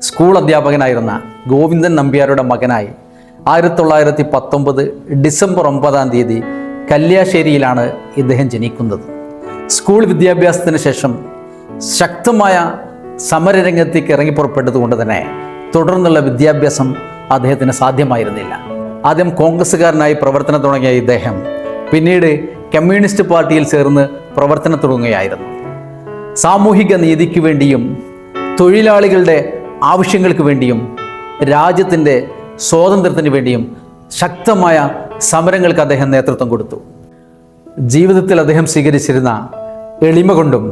School അധ്യാപകനായിരുന്ന Govindan നമ്പ്യാരുടെ മകനായി 1919 December 9 കല്യാശ്ശേരിയിലാണ് ഇദ്ദേഹം ജനിക്കുന്നത്. സ്കൂൾ വിദ്യാഭ്യാസത്തിന് ശേഷം ശക്തമായ സമരരംഗത്തേക്ക് ഇറങ്ങിപ്പുറപ്പെട്ടതുകൊണ്ട് തന്നെ തുടർന്നുള്ള വിദ്യാഭ്യാസം അദ്ദേഹത്തിന് സാധ്യമായിരുന്നില്ല. ആദ്യം കോൺഗ്രസ്സുകാരനായി പ്രവർത്തനം തുടങ്ങിയ ഇദ്ദേഹം പിന്നീട് കമ്മ്യൂണിസ്റ്റ് പാർട്ടിയിൽ ചേർന്ന് പ്രവർത്തനം തുടങ്ങുകയായിരുന്നു. സാമൂഹിക നീതിക്ക് വേണ്ടിയും തൊഴിലാളികളുടെ ആവശ്യങ്ങൾക്ക് വേണ്ടിയും രാജ്യത്തിൻ്റെ സ്വാതന്ത്ര്യത്തിന് വേണ്ടിയും ശക്തമായ സമരങ്ങൾക്ക് അദ്ദേഹം നേതൃത്വം കൊടുത്തു. ജീവിതത്തിൽ അദ്ദേഹം സ്വീകരിച്ചിരുന്ന എളിമ കൊണ്ടും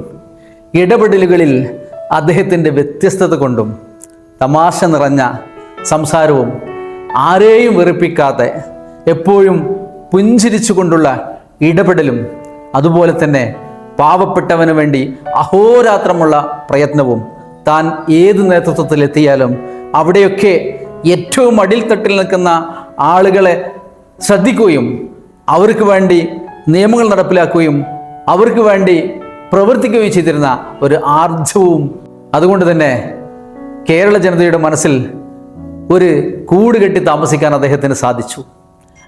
ഇടപെടലുകളിൽ അദ്ദേഹത്തിൻ്റെ വ്യത്യസ്തത കൊണ്ടും തമാശ നിറഞ്ഞ സംസാരവും ആരെയും വെറുപ്പിക്കാതെ എപ്പോഴും പുഞ്ചിരിച്ചുകൊണ്ടുള്ള ഇടപെടലും അതുപോലെ തന്നെ പാവപ്പെട്ടവന് വേണ്ടി അഹോരാത്രമുള്ള പ്രയത്നവും താൻ ഏത് നേതൃത്വത്തിലെത്തിയാലും അവിടെയൊക്കെ ഏറ്റവും അടിൽത്തട്ടിൽ നിൽക്കുന്ന ആളുകളെ ശ്രദ്ധിക്കുകയും അവർക്ക് വേണ്ടി നിയമങ്ങൾ നടപ്പിലാക്കുകയും അവർക്ക് വേണ്ടി പ്രവർത്തിക്കുകയും ചെയ്തിരുന്ന ഒരു ആർജവും, അതുകൊണ്ട് തന്നെ കേരള ജനതയുടെ മനസ്സിൽ ഒരു കൂട് കെട്ടി താമസിക്കാൻ അദ്ദേഹത്തിന് സാധിച്ചു.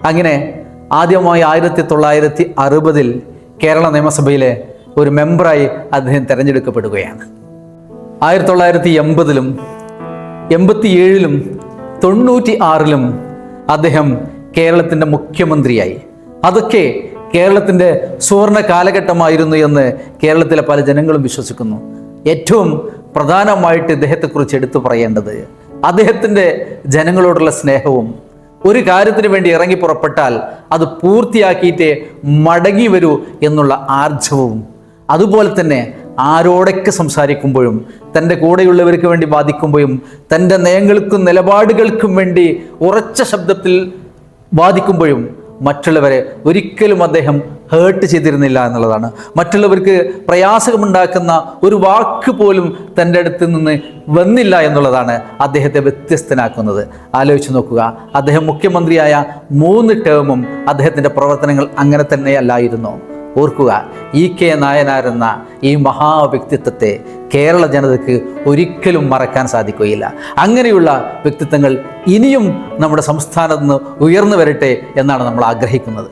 അങ്ങനെ ആദ്യമായി 1960 കേരള നിയമസഭയിലെ ഒരു മെമ്പറായി അദ്ദേഹം തിരഞ്ഞെടുക്കപ്പെടുകയാണ്. 1980-ലും 87-ലും 96-ലും അദ്ദേഹം കേരളത്തിൻ്റെ മുഖ്യമന്ത്രിയായി. അതൊക്കെ കേരളത്തിൻ്റെ സുവർണ കാലഘട്ടമായിരുന്നു എന്ന് കേരളത്തിലെ പല ജനങ്ങളും വിശ്വസിക്കുന്നു. ഏറ്റവും പ്രധാനമായിട്ട് ഇദ്ദേഹത്തെക്കുറിച്ച് എടുത്തു പറയേണ്ടത് അദ്ദേഹത്തിൻ്റെ ജനങ്ങളോടുള്ള സ്നേഹവും, ഒരു കാര്യത്തിന് വേണ്ടി ഇറങ്ങി പുറപ്പെട്ടാൽ അത് പൂർത്തിയാക്കിയിട്ടേ മടങ്ങി വരൂ എന്നുള്ള ആർജവവും, അതുപോലെ തന്നെ ആരോടൊക്കെ സംസാരിക്കുമ്പോഴും തൻ്റെ കൂടെയുള്ളവർക്ക് വേണ്ടി വാദിക്കുമ്പോഴും തൻ്റെ നയങ്ങൾക്കും നിലപാടുകൾക്കും വേണ്ടി ഉറച്ച ശബ്ദത്തിൽ വാദിക്കുമ്പോഴും മറ്റുള്ളവരെ ഒരിക്കലും അദ്ദേഹം ഹേർട്ട് ചെയ്തിരുന്നില്ല എന്നുള്ളതാണ്. മറ്റുള്ളവർക്ക് പ്രയാസമുണ്ടാക്കുന്ന ഒരു വാക്ക് പോലും തൻ്റെ അടുത്ത് നിന്ന് വന്നില്ല എന്നുള്ളതാണ് അദ്ദേഹത്തെ വ്യത്യസ്തനാക്കുന്നത്. ആലോചിച്ച് നോക്കുക, അദ്ദേഹം മുഖ്യമന്ത്രിയായ 3 ടേമും അദ്ദേഹത്തിൻ്റെ പ്രവർത്തനങ്ങൾ അങ്ങനെ തന്നെയല്ലായിരുന്നു. ഓർക്കുക, EK നായനാർ എന്ന ഈ മഹാവ്യക്തിത്വത്തെ കേരള ജനതയ്ക്ക് ഒരിക്കലും മറക്കാൻ സാധിക്കുകയില്ല. അങ്ങനെയുള്ള വ്യക്തിത്വങ്ങൾ ഇനിയും നമ്മുടെ സംസ്ഥാനത്ത് നിന്ന് ഉയർന്നു വരട്ടെ എന്നാണ് നമ്മൾ ആഗ്രഹിക്കുന്നത്.